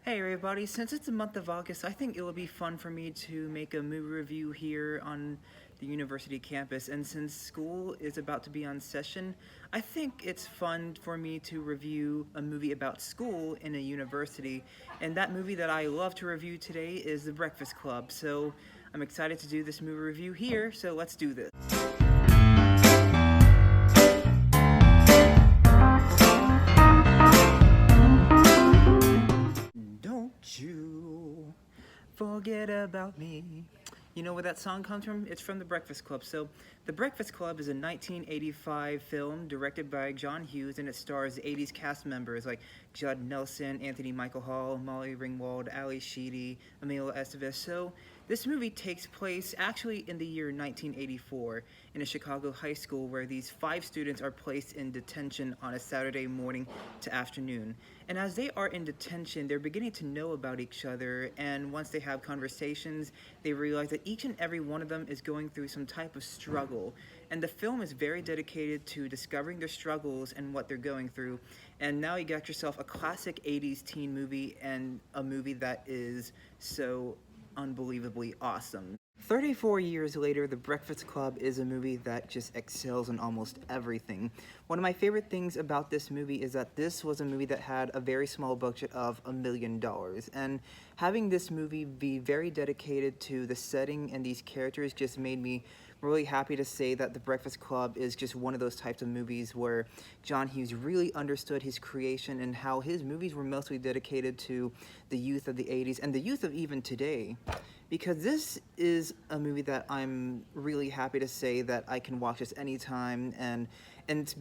Hey everybody, since it's the month of August, I think it would be fun for me to make a movie review here on the university campus. And since school is about to be on session, I think it's fun for me to review a movie about school in a university. And that movie that I love to review today is The Breakfast Club. So I'm excited to do this movie review here, so let's do this. Don't you forget about me. You know where that song comes from? It's from The Breakfast Club. So, The Breakfast Club is a 1985 film directed by John Hughes, and it stars 80s cast members like Judd Nelson, Anthony Michael Hall, Molly Ringwald, Ali Sheedy, Emilio Estevez. So, this movie takes place actually in the year 1984 in a Chicago high school where these 5 students are placed in detention on a Saturday morning to afternoon. And as they are in detention, they're beginning to know about each other, and once they have conversations, they realize that each and every one of them is going through some type of struggle. And the film is very dedicated to discovering their struggles and what they're going through. And now you got yourself a classic 80s teen movie, and a movie that is so unbelievably awesome. 34 years later, The Breakfast Club is a movie that just excels in almost everything. One of my favorite things about this movie is that this was a movie that had a very small budget of $1 million. And having this movie be very dedicated to the setting and these characters just made me really happy to say that The Breakfast Club is just one of those types of movies where John Hughes really understood his creation and how his movies were mostly dedicated to the youth of the 80s and the youth of even today. Because this is a movie that I'm really happy to say that I can watch this anytime, and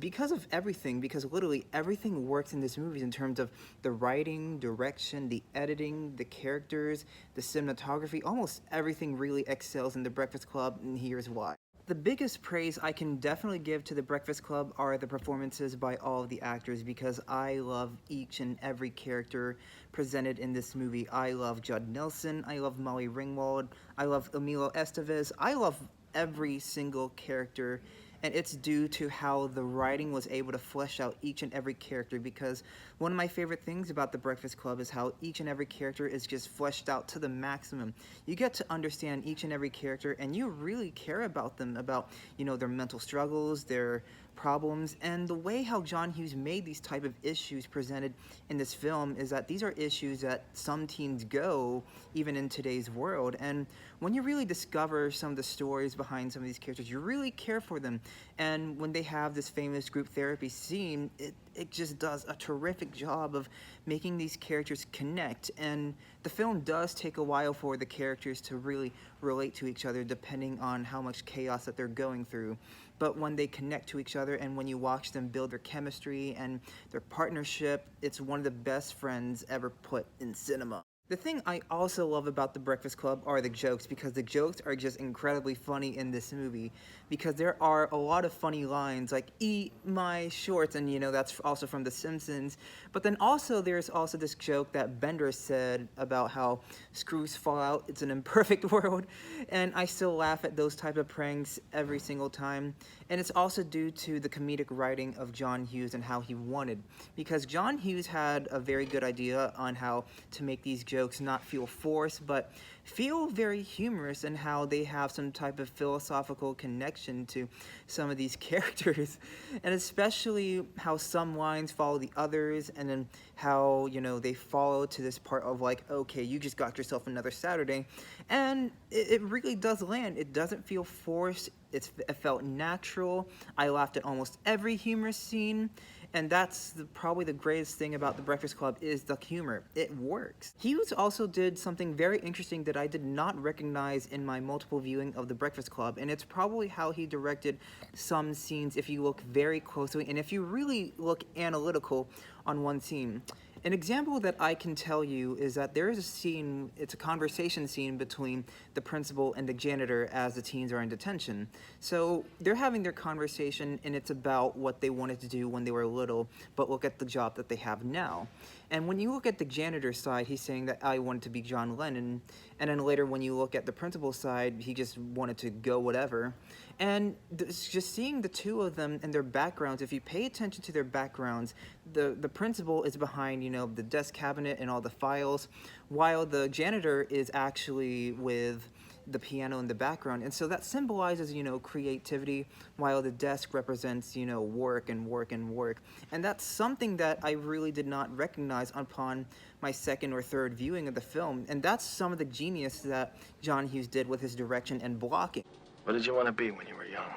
because of everything, because literally everything works in this movie in terms of the writing, direction, the editing, the characters, the cinematography, almost everything really excels in The Breakfast Club, and here's why. The biggest praise I can definitely give to The Breakfast Club are the performances by all of the actors, because I love each and every character presented in this movie. I love Judd Nelson, I love Molly Ringwald, I love Emilio Estevez, I love every single character, and it's due to how the writing was able to flesh out each and every character, because one of my favorite things about The Breakfast Club is how each and every character is just fleshed out to the maximum. You get to understand each and every character, and you really care about them, about, their mental struggles, their problems, and the way how John Hughes made these type of issues presented in this film is that these are issues that some teens go even in today's world. And when you really discover some of the stories behind some of these characters, you really care for them. And when they have this famous group therapy scene, it just does a terrific job of making these characters connect. And the film does take a while for the characters to really relate to each other depending on how much chaos that they're going through. But when they connect to each other and when you watch them build their chemistry and their partnership, it's one of the best friends ever put in cinema. The thing I also love about The Breakfast Club are the jokes, because the jokes are just incredibly funny in this movie, because there are a lot of funny lines like "eat my shorts," and that's also from The Simpsons. But then also there's also this joke that Bender said about how screws fall out, it's an imperfect world, and I still laugh at those type of pranks every single time. And it's also due to the comedic writing of John Hughes and how he wanted, because John Hughes had a very good idea on how to make these jokes not feel forced, but feel very humorous, and how they have some type of philosophical connection to some of these characters, and especially how some lines follow the others, and then how, they follow to this part of like, okay, you just got yourself another Saturday, and it really does land. It doesn't feel forced. It felt natural. I laughed at almost every humorous scene, and that's probably the greatest thing about The Breakfast Club is the humor. It works. Hughes also did something very interesting that I did not recognize in my multiple viewing of The Breakfast Club, and it's probably how he directed some scenes if you look very closely and if you really look analytical on one scene. An example that I can tell you is that there is a scene, it's a conversation scene between the principal and the janitor as the teens are in detention. So they're having their conversation, and it's about what they wanted to do when they were little, but look at the job that they have now. And when you look at the janitor's side, he's saying that I wanted to be John Lennon, and then later when you look at the principal's side, he just wanted to go whatever. And just seeing the two of them and their backgrounds, if you pay attention to their backgrounds, the principal is behind, you know, the desk cabinet and all the files, while the janitor is actually with the piano in the background. And so that symbolizes, you know, creativity, while the desk represents, you know, work and work and work. And that's something that I really did not recognize upon my second or third viewing of the film. And that's some of the genius that John Hughes did with his direction and blocking. What did you want to be when you were young?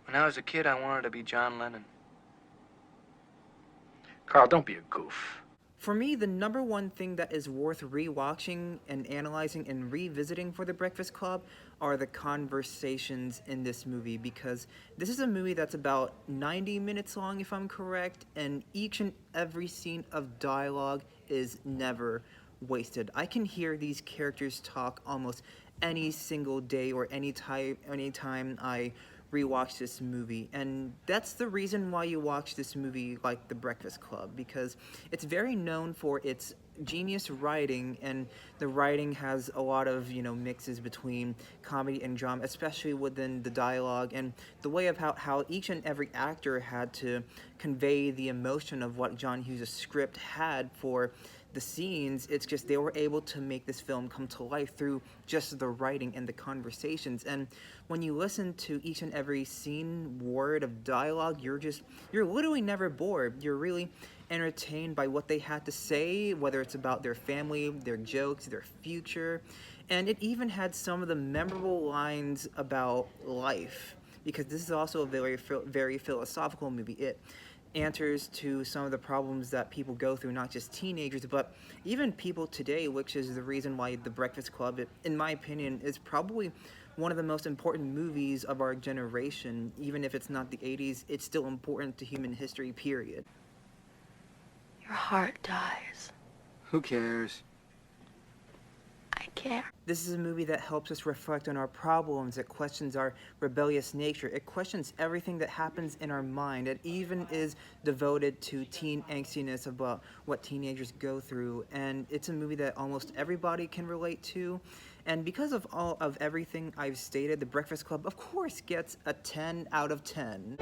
When I was a kid, I wanted to be John Lennon. Carl, don't be a goof. For me, the number one thing that is worth rewatching and analyzing and revisiting for The Breakfast Club are the conversations in this movie, because this is a movie that's about 90 minutes long, if I'm correct, and each and every scene of dialogue is never wasted. I can hear these characters talk almost any single day or anytime I rewatch this movie, and that's the reason why you watch this movie like The Breakfast Club, because it's very known for its genius writing, and the writing has a lot of, you know, mixes between comedy and drama, especially within the dialogue and the way of how each and every actor had to convey the emotion of what John Hughes' script had for the scenes. It's just they were able to make this film come to life through just the writing and the conversations. And when you listen to each and every scene, word of dialogue, you're literally never bored. You're really entertained by what they had to say, whether it's about their family, their jokes, their future. And it even had some of the memorable lines about life, because this is also a very philosophical movie. It answers to some of the problems that people go through, not just teenagers, but even people today, which is the reason why The Breakfast Club, in my opinion, is probably one of the most important movies of our generation. Even if it's not the 80s, it's still important to human history, period. Your heart dies. Who cares? I care. This is a movie that helps us reflect on our problems. It questions our rebellious nature. It questions everything that happens in our mind. It even is devoted to teen angstiness about what teenagers go through. And it's a movie that almost everybody can relate to. And because of all of everything I've stated, The Breakfast Club, of course, gets a 10 out of 10.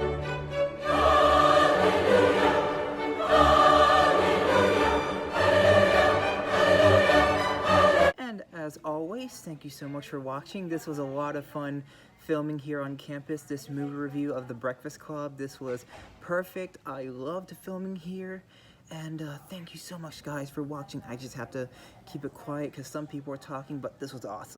And as always, thank you so much for watching. This was a lot of fun filming here on campus, this movie review of The Breakfast Club. This was perfect. I loved filming here. And thank you so much, guys, for watching. I just have to keep it quiet because some people are talking, but this was awesome.